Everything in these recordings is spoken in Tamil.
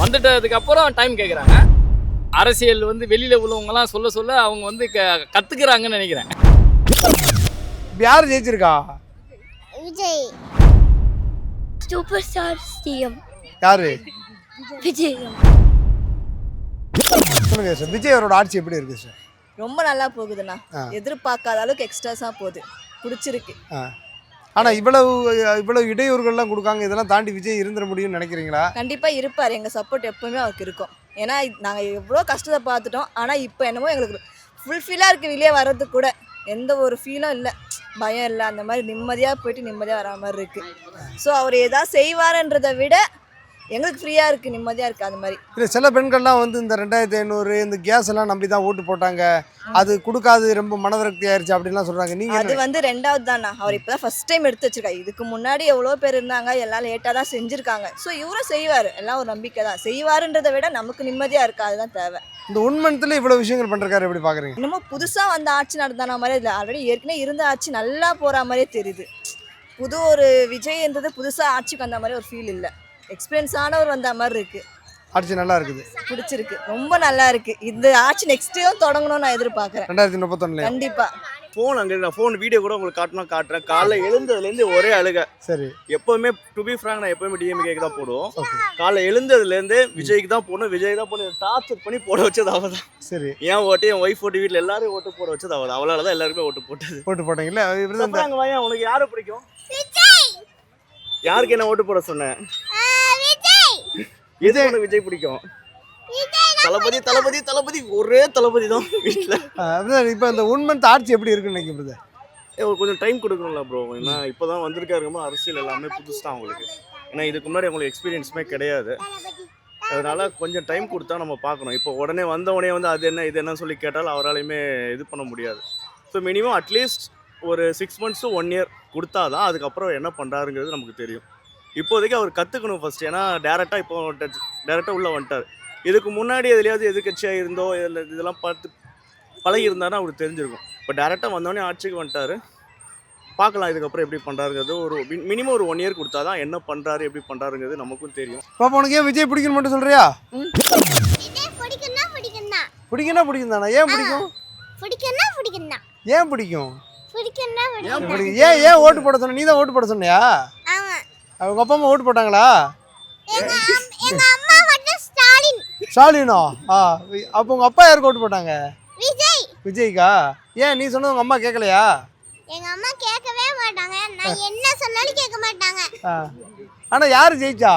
வந்துட்டதுக்கு அப்புறம் டைம் கேட்குறாங்க. அரசியல் வந்து வெளியில் உள்ளவங்கலாம் சொல்ல சொல்ல அவங்க வந்து கற்றுக்குறாங்கன்னு நினைக்கிறேன். யார் ஜெயிச்சிருக்கா? விஜய். சூப்பர் ஸ்டார் சிஎம் யாரு? விஜய். சொல்லுங்க சார், விஜய் அவரோட ஆட்சி எப்படி இருக்கு சார்? ரொம்ப நல்லா போகுதுண்ணா. எதிர்பார்க்காத அளவுக்கு எக்ஸ்ட்ராஸாக போகுது. பிடிச்சிருக்கு. ஆனால் இவ்வளவு இடையூறுகள்லாம் கொடுக்காங்க, இதெல்லாம் தாண்டி விஜய் இருந்துட முடியும்னு நினைக்கிறீங்களா? கண்டிப்பாக இருப்பார். எங்கள் சப்போர்ட் எப்போவுமே அவருக்கு இருக்கும். ஏன்னா நாங்கள் எவ்வளோ கஷ்டத்தை பார்த்துட்டோம். ஆனால் இப்போ என்னமோ எங்களுக்கு ஃபுல்ஃபில்லாக இருக்குது. வெளியே வர்றதுக்கு கூட எந்த ஒரு ஃபீலும் இல்லை, பயம் இல்லை. அந்த மாதிரி நிம்மதியாக போயிட்டு நிம்மதியாக வர மாதிரி இருக்குது. ஸோ அவர் எதாவது செய்வாருன்றதை விட எங்களுக்கு ஃப்ரீயாக இருக்குது, நிம்மதியாக இருக்குது. அது மாதிரி இல்லை, சில பெண்கள்லாம் வந்து இந்த 2500 இந்த கேஸ் எல்லாம் நம்பி தான் ஓட்டு போட்டாங்க, அது கொடுக்காது ரொம்ப மனவிரக்தி ஆயிடுச்சு அப்படின்லாம் சொல்கிறாங்க. நீங்கள் அது வந்து ரெண்டாவது தானா. அவர் இப்போ தான் ஃபஸ்ட் டைம் எடுத்து வச்சிருக்காரு. இதுக்கு முன்னாடி எவ்வளோ பேர் இருந்தாங்க, எல்லாம் லேட்டாக தான் செஞ்சுருக்காங்க. ஸோ இவரும் செய்வார், எல்லாம் ஒரு நம்பிக்கை தான். செய்வாருன்றதை விட நமக்கு நிம்மதியாக இருக்குது, அதுதான் தேவை. இந்த 1 மந்த்ல இவ்வளோ விஷயங்கள் பண்ணுறாரு, எப்படி பார்க்குறீங்க? இன்னமும் புதுசாக வந்த ஆட்சி நடந்தான மாதிரி இல்லை, ஆல்ரெடி ஏற்கனவே இருந்த ஆட்சி நல்லா போகிற மாதிரியே தெரியுது. புது ஒரு விஜய்ன்றது புதுசாக ஆட்சிக்கு வந்த மாதிரி ஒரு ஃபீல் இல்லை. எக்ஸ்பீரியன்ஸ் ஆனவர் வந்த மாதிரி இருக்குது. ஆட்சி நல்லா இருக்குது, பிடிச்சிருக்கு, ரொம்ப நல்லா இருக்குது. இந்த ஆட்சி நெக்ஸ்ட்டும் தொடங்கணும்னு நான் எதிர்பார்க்குறேன். 2031 கண்டிப்பாக. ஃபோன் அங்கே நான் ஃபோன் வீடியோ கூட உங்களுக்கு காட்டுறேன். காலைல எழுந்ததுலேருந்து ஒரே அழுக. சரி, எப்போவுமே டு பி ஃப்ராங்க் நான் எப்போவுமே டிஎம்கேக்கு தான் போடுவோம். காலைல எழுந்ததுலேருந்து விஜய்க்கு தான் போடணும், டார்ச்சர் பண்ணி போட வச்சது அவ தான். சரி, என் ஓட்டு, என் ஒய்ஃப் ஓட்டு, வீட்டில் எல்லாரும் ஓட்டு போட வச்சது அவள் தான். அவளால் தான் எல்லாருமே ஓட்டு போட்டது. ஓட்டு போட்டீங்களா? அங்கே வாயா, உனக்கு யாரை பிடிக்கும்? யாருக்கு என்ன ஓட்டு போட சொன்னேன்? விஜய் பிடிக்கும். தளபதி தளபதி தளபதி, ஒரே தளபதி தான் வீட்டில். இப்போ இந்த 1 மந்த் ஆட்சி எப்படி இருக்குன்னு நினைக்கிறீங்க? கொஞ்சம் டைம் கொடுக்கணும்ல ப்ரோ. ஏன்னா இப்போ தான் வந்திருக்காருங்க, அரசியல் எல்லாமே புதுசு தான் அவங்களுக்கு. ஏன்னா இதுக்கு முன்னாடி அவங்களுக்கு எக்ஸ்பீரியன்ஸுமே கிடையாது. அதனால் கொஞ்சம் டைம் கொடுத்தா நம்ம பார்க்கணும். இப்போ உடனே வந்தவொடனே வந்து அது என்ன இது என்னன்னு சொல்லி கேட்டால் அவராலையுமே இது பண்ண முடியாது. ஸோ மினிமம் அட்லீஸ்ட் ஒரு 6 months to 1 year கொடுத்தா தான் அதுக்கப்புறம் என்ன பண்ணுறாருங்கிறது நமக்கு தெரியும். இப்போதைக்கு அவர் கற்றுக்கணும் ஃபஸ்ட்டு. ஏன்னா டேரெக்டாக உள்ளே வந்துட்டார். இதுக்கு முன்னாடி எதுலையாவது எதிர்கட்சியாக இருந்தோ இதெல்லாம் பார்த்து பழகி இருந்தாருன்னா அவருக்கு தெரிஞ்சிருக்கும். இப்போ டேரெக்டாக வந்தோடனே ஆட்சிக்கு வந்துட்டார். பார்க்கலாம் இதுக்கப்புறம் எப்படி பண்ணுறாருங்கிறது. ஒரு மினிமம் ஒரு 1 year கொடுத்தா தான் என்ன பண்ணுறாரு எப்படி பண்ணுறாருங்கிறது நமக்கும் தெரியும். பாப்பா, உனக்கு ஏன் விஜய் பிடிக்குன்னு மட்டும் சொல்கிறியா? பிடிக்குன்னா பிடிக்கும் தானே? ஏன் பிடிக்கும்? ஏன் பிடிக்கும்? ஏன் ஓட்டு போட சொன்ன? நீ தான் ஓட்டு போட சொன்னியா? அவங்க அப்பா அம்மா ஓட்டு போட்டாங்களா? ஸ்டாலினோ? அப்போ உங்க அப்பா யாருக்கு ஓட்டு போட்டாங்க? விஜய்க்கா? ஏன் நீ சொன்னது உங்க அம்மா கேட்கலையா? எங்க அம்மா கேட்கவே மாட்டாங்க, நான் என்ன சொன்னாலும் கேட்க மாட்டாங்க. ஆனா யாரு ஜெயிச்சா?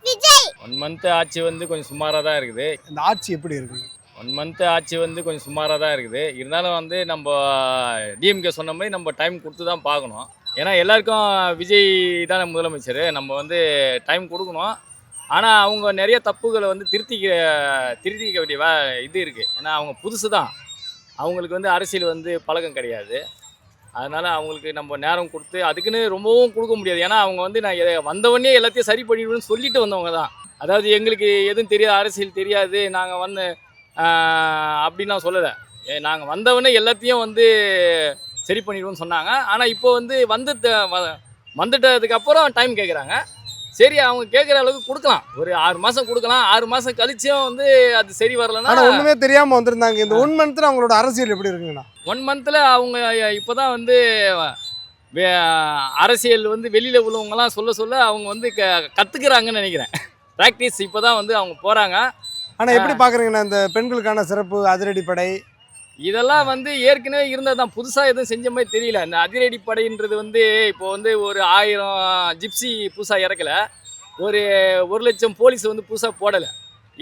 விஜய். 1 month ஆட்சி வந்து கொஞ்சம் சுமாராக தான் இருக்குது. இந்த ஆட்சி எப்படி இருக்கு? 1 month ஆட்சி வந்து கொஞ்சம் சுமாராக தான் இருக்குது. இருந்தாலும் வந்து நம்ம டிஎம்கே சொன்ன மாதிரி நம்ம டைம் கொடுத்து தான் பார்க்கணும். ஏன்னா எல்லாருக்கும் விஜய் தானே முதலமைச்சர், நம்ம வந்து டைம் கொடுக்கணும். ஆனால் அவங்க நிறைய தப்புகளை வந்து திருத்திக்க வேண்டிய இது இருக்குது. ஏன்னா அவங்க புதுசு தான், அவங்களுக்கு வந்து அரசியல் வந்து பழக்கம் கிடையாது. அதனால் அவங்களுக்கு நம்ம நேரம் கொடுத்து அதுக்குன்னு ரொம்பவும் கொடுக்க முடியாது. ஏன்னா அவங்க வந்து நான் வந்தவொடனே எல்லாத்தையும் சரி பண்ணிவிடுன்னு சொல்லிட்டு வந்தவங்க தான். அதாவது எங்களுக்கு எதுவும் தெரியாது, அரசியல் தெரியாது, நாங்கள் வந்து அப்படின்னு நான் சொல்லலை. நாங்கள் வந்தவொடனே எல்லாத்தையும் வந்து சரி பண்ணிடுவோன்னு சொன்னாங்க. ஆனால் இப்போ வந்து வந்துட்டதுக்கு அப்புறம் டைம் கேட்குறாங்க. சரி, அவங்க கேட்குற அளவுக்கு கொடுக்கலாம். ஒரு 6 மாதம் கொடுக்கலாம். 6 மாதம் கழிச்சும் வந்து அது சரி வரலன்னா ஒன்றுமே தெரியாமல் வந்திருந்தாங்க. இந்த 1 மந்த்தில் அவங்களோட அரசியல் எப்படி இருக்குங்கண்ணா? 1 monthல அவங்க இப்போ தான் வந்து அரசியல் வந்து வெளியில் உள்ளவங்கலாம் சொல்ல சொல்ல அவங்க வந்து கற்றுக்குறாங்கன்னு நினைக்கிறேன். ப்ராக்டிஸ் இப்போ தான் வந்து அவங்க போகிறாங்க. ஆனால் எப்படி பார்க்குறீங்கண்ணா இந்த பெண்களுக்கான சிறப்பு அதிரடிப்படை இதெல்லாம் வந்து ஏற்கனவே இருந்தது தான், புதுசாக எதுவும் செஞ்ச மாதிரி தெரியல. இந்த அதிரடிப்படைன்றது வந்து இப்போ வந்து ஒரு 1000 ஜிப்சி புதுசாக இறக்கலை, ஒரு 1,00,000 போலீஸ் வந்து புதுசாக போடலை.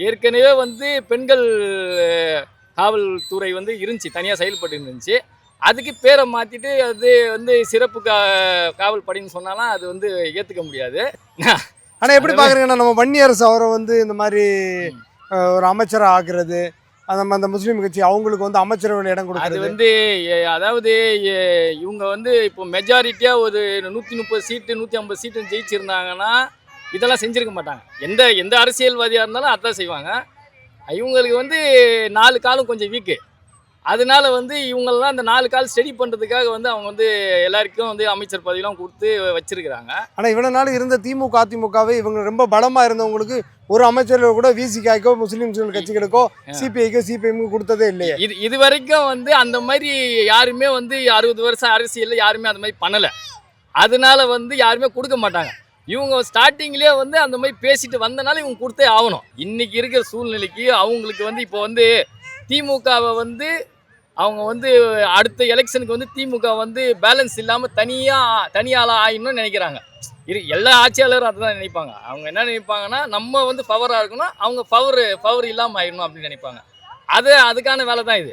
ஏற்கனவே வந்து பெண்கள் காவல்துறை வந்து இருந்துச்சு, தனியாக செயல்பட்டு இருந்துச்சு. அதுக்கு பேரை மாற்றிட்டு அது வந்து சிறப்பு காவல் படைன்னு சொன்னாலும் அது வந்து ஏற்றுக்க முடியாது. ஆனால் எப்படி பார்க்குறீங்கன்னா நம்ம வன்னியரசு அவரை வந்து இந்த மாதிரி ஒரு அமைச்சராக ஆக்குறது, அந்த முஸ்லீம் கட்சி அவங்களுக்கு வந்து அமைச்சரவையில் இடம் கொடுக்குறது, அது வந்து அதாவது இவங்க வந்து இப்போ மெஜாரிட்டியாக ஒரு 130 சீட்டு 150 சீட்டு ஜெயிச்சிருந்தாங்கன்னா இதெல்லாம் செஞ்சுருக்க மாட்டாங்க. எந்த அரசியல்வாதியாக இருந்தாலும் அதான் செய்வாங்க. இவங்களுக்கு வந்து 4 காலம் கொஞ்சம் வீக்கு. அதனால வந்து இவங்கெல்லாம் இந்த 4 கால் ஸ்டடி பண்ணுறதுக்காக வந்து அவங்க வந்து எல்லாருக்கும் வந்து அமைச்சர் பதவியெல்லாம் கொடுத்து வச்சிருக்கிறாங்க. ஆனா இவ்வளவு நாள் இருந்த திமுக அதிமுகவே இவங்க ரொம்ப பலமா இருந்தவங்களுக்கு ஒரு அமைச்சர்கள் கூட விசிகாய்க்கோ முஸ்லீம் கட்சிகளுக்கோ சிபிஐக்கோ சிபிஎம்க்கு கொடுத்ததே இல்லையே. இது வரைக்கும் வந்து அந்த மாதிரி யாருமே வந்து 60 வருஷம் அரசியல்ல யாருமே அந்த மாதிரி பண்ணலை. அதனால வந்து யாருமே கொடுக்க மாட்டாங்க. இவங்க ஸ்டார்டிங்லேயே வந்து அந்த மாதிரி பேசிட்டு வந்தனால இவங்க கொடுத்தே ஆகணும். இன்னைக்கு இருக்கிற சூழ்நிலைக்கு அவங்களுக்கு வந்து இப்போ வந்து திமுகவை வந்து அவங்க வந்து அடுத்த எலெக்ஷனுக்கு வந்து திமுக வந்து பேலன்ஸ் இல்லாமல் தனியாளாக ஆயிடணும்னு நினைக்கிறாங்க. எல்லா ஆட்சியாளரும் அதுதான் நினைப்பாங்க. அவங்க என்ன நினைப்பாங்கன்னா நம்ம வந்து பவராக இருக்கணும், அவங்க பவர் இல்லாமல் ஆயிடணும் அப்படின்னு நினைப்பாங்க. அதுக்கான வேலை தான் இது.